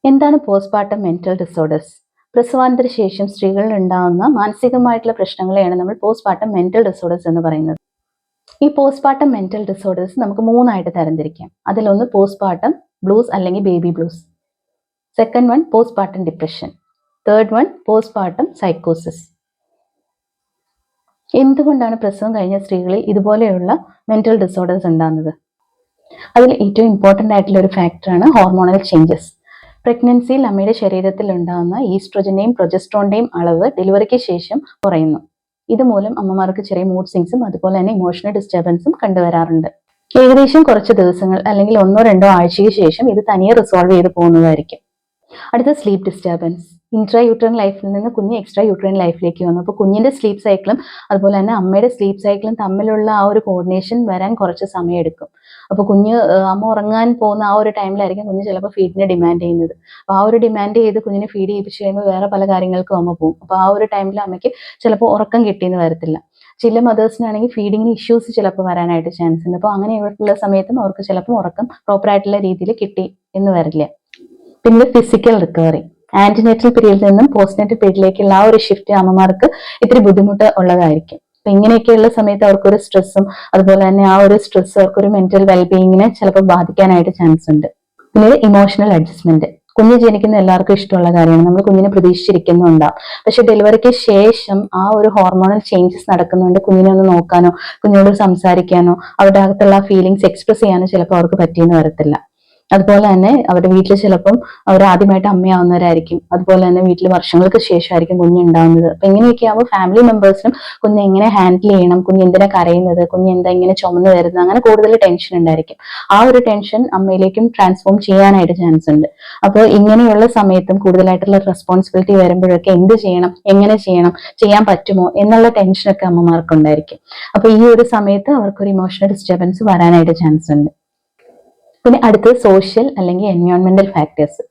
എന്താണ് postpartum mental disorders? പ്രസവാനന്തര ശേഷം സ്ത്രീകളിൽ ഉണ്ടാകുന്ന മാനസികമായിട്ടുള്ള പ്രശ്നങ്ങളെയാണ് നമ്മൾ പോസ്റ്റ്പാർട്ടം മെന്റൽ ഡിസോർഡേഴ്സ് എന്ന് പറയുന്നത്. ഈ പോസ്റ്റ്പാർട്ടം മെന്റൽ ഡിസോർഡേഴ്സ് നമുക്ക് മൂന്നായിട്ട് തരംതിരിക്കാം. അതിലൊന്ന് പോസ്റ്റ്പാർട്ടം ബ്ലൂസ് അല്ലെങ്കിൽ baby blues, second one postpartum depression, third one postpartum സൈക്കോസിസ്. എന്തുകൊണ്ടാണ് പ്രസവം കഴിഞ്ഞ സ്ത്രീകളിൽ ഇതുപോലെയുള്ള മെന്റൽ ഡിസോർഡേഴ്സ് ഉണ്ടാകുന്നത്? അതിൽ ഏറ്റവും ഇമ്പോർട്ടൻ്റ് ആയിട്ടുള്ള ഒരു ഫാക്ടറാണ് ഹോർമോണൽ ചേഞ്ചസ്. പ്രഗ്നൻസിയിൽ അമ്മയുടെ ശരീരത്തിൽ ഉണ്ടാകുന്ന ഈസ്ട്രോജന്റെയും പ്രൊജസ്ട്രോണിന്റെയും അളവ് ഡെലിവറിക്ക് ശേഷം കുറയുന്നു. ഇതുമൂലം അമ്മമാർക്ക് ചെറിയ മൂഡ് സ്വിങ്സും അതുപോലെ തന്നെ ഇമോഷണൽ ഡിസ്റ്റർബൻസും കണ്ടുവരാറുണ്ട്. ഏകദേശം കുറച്ച് ദിവസങ്ങൾ അല്ലെങ്കിൽ 1-2 ആഴ്ചയ്ക്ക് ശേഷം ഇത് തനിയെ റിസോൾവ് ചെയ്ത് പോകുന്നതായിരിക്കും. അടുത്ത സ്ലീപ്പ് ഡിസ്റ്റർബൻസ്. ഇൻട്രാ യൂട്രൈൻ ലൈഫിൽ നിന്ന് കുഞ്ഞ് എക്സ്ട്രാ യൂട്രൈൻ ലൈഫിലേക്ക് വന്നു. അപ്പോൾ കുഞ്ഞിന്റെ സ്ലീപ്പ് സൈക്കിളും അതുപോലെ തന്നെ അമ്മയുടെ സ്ലീപ്പ് സൈക്കിളും തമ്മിലുള്ള ആ ഒരു കോർഡിനേഷൻ വരാൻ കുറച്ച് സമയം എടുക്കും. അപ്പോൾ കുഞ്ഞ് അമ്മ ഉറങ്ങാൻ പോകുന്ന ആ ഒരു ടൈമിലായിരിക്കും കുഞ്ഞ് ചിലപ്പോൾ ഫീഡിനെ ഡിമാൻഡ് ചെയ്യുന്നത്. അപ്പോൾ ആ ഒരു ഡിമാൻഡ് ചെയ്ത് കുഞ്ഞിനെ ഫീഡ് ചെയ്യിപ്പിച്ച് കഴിയുമ്പോൾ വേറെ പല കാര്യങ്ങൾക്കും അമ്മ പോകും. അപ്പോൾ ആ ഒരു ടൈമിൽ അമ്മയ്ക്ക് ചിലപ്പോൾ ഉറക്കം കിട്ടിയെന്ന് വരത്തില്ല. ചില മദേഴ്സിനാണെങ്കിൽ ഫീഡിങ്ങിന് ഇഷ്യൂസ് ചിലപ്പോൾ വരാനായിട്ട് ചാൻസ് ഉണ്ട്. അപ്പോൾ അങ്ങനെയുള്ള സമയത്തും അവർക്ക് ചിലപ്പോൾ ഉറക്കം പ്രോപ്പർ ആയിട്ടുള്ള രീതിയിൽ കിട്ടി എന്ന് വരില്ല. പിന്നെ ഫിസിക്കൽ റിക്കവറി. ആന്റിനേറ്റൽ പീരീഡിൽ നിന്നും പോസ്റ്റ്നേറ്റൽ പീരീഡിലേക്കുള്ള ആ ഒരു ഷിഫ്റ്റ് അമ്മമാർക്ക് ഇത്തിരി ബുദ്ധിമുട്ട് ഉള്ളതായിരിക്കും. അപ്പൊ ഇങ്ങനെയൊക്കെയുള്ള സമയത്ത് അവർക്കൊരു സ്ട്രെസ്സും അതുപോലെ തന്നെ ആ ഒരു സ്ട്രെസ് അവർക്കൊരു മെന്റൽ വെൽബീയിങ്ങിനെ ചിലപ്പോൾ ബാധിക്കാനായിട്ട് ചാൻസ് ഉണ്ട്. പിന്നീട് ഇമോഷണൽ അഡ്ജസ്റ്റ്മെന്റ്. കുഞ്ഞ് ജനിക്കുന്ന എല്ലാവർക്കും ഇഷ്ടമുള്ള കാര്യമാണ്. നമ്മൾ കുഞ്ഞിനെ പ്രതീക്ഷിച്ചിരിക്കുന്നുണ്ടാവും. പക്ഷെ ഡെലിവറിക്ക് ശേഷം ആ ഒരു ഹോർമോണൽ ചേഞ്ചസ് നടക്കുന്നുണ്ട്. കുഞ്ഞിനെ ഒന്ന് നോക്കാനോ കുഞ്ഞിനോട് സംസാരിക്കാനോ അവരുടെ അകത്തുള്ള ഫീലിങ്സ് എക്സ്പ്രസ് ചെയ്യാനോ ചിലപ്പോൾ അവർക്ക് പറ്റിയെന്ന് വരത്തില്ല. അതുപോലെ തന്നെ അവരുടെ വീട്ടിൽ ചിലപ്പം അവർ ആദ്യമായിട്ട് അമ്മയാവുന്നവരായിരിക്കും. അതുപോലെ തന്നെ വീട്ടിൽ വർഷങ്ങൾക്ക് ശേഷമായിരിക്കും കുഞ്ഞുണ്ടാവുന്നത്. അപ്പൊ ഇങ്ങനെയൊക്കെ ആകുമ്പോൾ ഫാമിലി മെമ്പേഴ്സിനും കുഞ്ഞ് എങ്ങനെ ഹാൻഡിൽ ചെയ്യണം, കുഞ്ഞ് എന്തിനാ കരയുന്നത്, കുഞ്ഞ് എന്താ ഇങ്ങനെ ചുമന്ന് വരുന്നത്, അങ്ങനെ കൂടുതൽ ടെൻഷൻ ഉണ്ടായിരിക്കും. ആ ഒരു ടെൻഷൻ അമ്മയിലേക്കും ട്രാൻസ്ഫോം ചെയ്യാനായിട്ട് ചാൻസ് ഉണ്ട്. അപ്പോൾ ഇങ്ങനെയുള്ള സമയത്തും കൂടുതലായിട്ടുള്ള റെസ്പോൺസിബിലിറ്റി വരുമ്പോഴൊക്കെ എന്ത് ചെയ്യണം, എങ്ങനെ ചെയ്യണം, ചെയ്യാൻ പറ്റുമോ എന്നുള്ള ടെൻഷനൊക്കെ അമ്മമാർക്കുണ്ടായിരിക്കും. അപ്പൊ ഈ ഒരു സമയത്ത് അവർക്കൊരു ഇമോഷണൽ ഡിസ്റ്റർബൻസ് വരാനായിട്ട് ചാൻസ് ഉണ്ട്. പിന്നെ അടുത്തത് സോഷ്യൽ അല്ലെങ്കിൽ എൻവയോൺമെന്റൽ ഫാക്ടേഴ്സ്.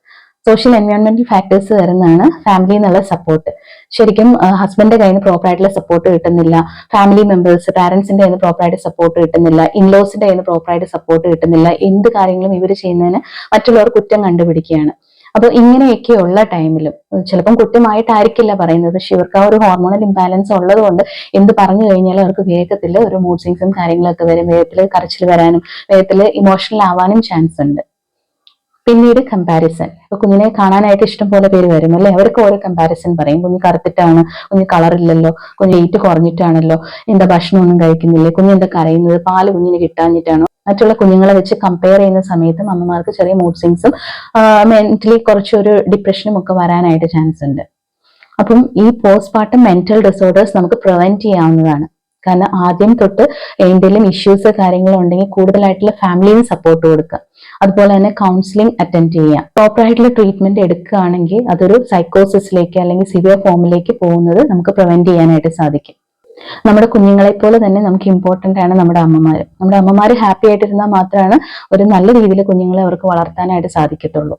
സോഷ്യൽ എൻവയോൺമെന്റൽ ഫാക്ടേഴ്സ് വരുന്നതാണ് ഫാമിലി എന്നുള്ള സപ്പോർട്ട്. ശരിക്കും ഹസ്ബൻഡിന്റെ കയ്യിൽ നിന്ന് പ്രോപ്പർ ആയിട്ടുള്ള സപ്പോർട്ട് കിട്ടുന്നില്ല, ഫാമിലി മെമ്പേഴ്സ് പാരന്റ്സിന്റെ കയ്യിൽ നിന്ന് പ്രോപ്പർ ആയിട്ട് സപ്പോർട്ട് കിട്ടുന്നില്ല, ഇൻലോസിന്റെ കയ്യിൽ നിന്ന് പ്രോപ്പർ ആയിട്ട് സപ്പോർട്ട് കിട്ടുന്നില്ല. എന്ത് കാര്യങ്ങളും ഇവർ ചെയ്യുന്നതിന് മറ്റുള്ളവർ കുറ്റം കണ്ടുപിടിക്കുകയാണ്. അപ്പോൾ ഇങ്ങനെയൊക്കെയുള്ള ടൈമിലും ചിലപ്പം കുറ്റമായിട്ടായിരിക്കില്ല പറയുന്നത്, പക്ഷെ ഇവർക്ക് ആ ഒരു ഹോർമോണൽ ഇംബാലൻസ് ഉള്ളത് കൊണ്ട് എന്ത് പറഞ്ഞു കഴിഞ്ഞാലും അവർക്ക് വേഗത്തിൽ ഒരു മൂഡ് സ്വിങ്സും കാര്യങ്ങളൊക്കെ വരും. വേഗത്തിൽ കരച്ചിൽ വരാനും വേഗത്തിൽ ഇമോഷണൽ ആവാനും ചാൻസ് ഉണ്ട്. പിന്നീട് കമ്പാരിസൺ. ഇപ്പൊ കുഞ്ഞിനെ കാണാനായിട്ട് ഇഷ്ടം പോലെ പേര് വരും അല്ലെ, അവർക്ക് ഓരോ കമ്പാരിസൺ പറയും. കുഞ്ഞ് കറുത്തിട്ടാണ്, കുഞ്ഞ് കളറില്ലല്ലോ, കുഞ്ഞ് വെയിറ്റ് കുറഞ്ഞിട്ടാണല്ലോ, എന്താ ഭക്ഷണമൊന്നും കഴിക്കുന്നില്ലേ, കുഞ്ഞ് എന്താ കരയുന്നത്, പാല് കുഞ്ഞിന് കിട്ടാഞ്ഞിട്ടാണോ, മറ്റുള്ള കുഞ്ഞുങ്ങളെ വെച്ച് കമ്പയർ ചെയ്യുന്ന സമയത്തും അമ്മമാർക്ക് ചെറിയ മൂഡ് സ്വിങ്സും മെന്റലി കുറച്ചൊരു ഡിപ്രഷനും ഒക്കെ വരാനായിട്ട് ചാൻസ് ഉണ്ട്. അപ്പം ഈ പോസ്റ്റ്പാർട്ടം മെന്റൽ ഡിസോർഡേഴ്സ് നമുക്ക് പ്രിവെന്റ് ചെയ്യാവുന്നതാണ്. കാരണം ആദ്യം തൊട്ട് എന്തെങ്കിലും ഇഷ്യൂസ് കാര്യങ്ങളോ ഉണ്ടെങ്കിൽ കൂടുതലായിട്ടുള്ള ഫാമിലിയിൽ സപ്പോർട്ട് കൊടുക്കുക. അതുപോലെ തന്നെ കൗൺസിലിംഗ് അറ്റൻഡ് ചെയ്യുക. പ്രോപ്പർ ആയിട്ടുള്ള ട്രീറ്റ്മെന്റ് എടുക്കുകയാണെങ്കിൽ അതൊരു സൈക്കോസിസിലേക്ക് അല്ലെങ്കിൽ സിവിയർ ഫോമിലേക്ക് പോകുന്നത് നമുക്ക് പ്രിവെന്റ് ചെയ്യാനായിട്ട് സാധിക്കും. നമ്മുടെ കുഞ്ഞുങ്ങളെ പോലെ തന്നെ നമുക്ക് ഇമ്പോർട്ടന്റ് ആണ് നമ്മുടെ അമ്മമാര്. നമ്മുടെ അമ്മമാര് ഹാപ്പി ആയിട്ടിരുന്നാൽ മാത്രമാണ് ഒരു നല്ല രീതിയിൽ കുഞ്ഞുങ്ങളെ അവർക്ക് വളർത്താനായിട്ട് സാധിക്കത്തുള്ളൂ.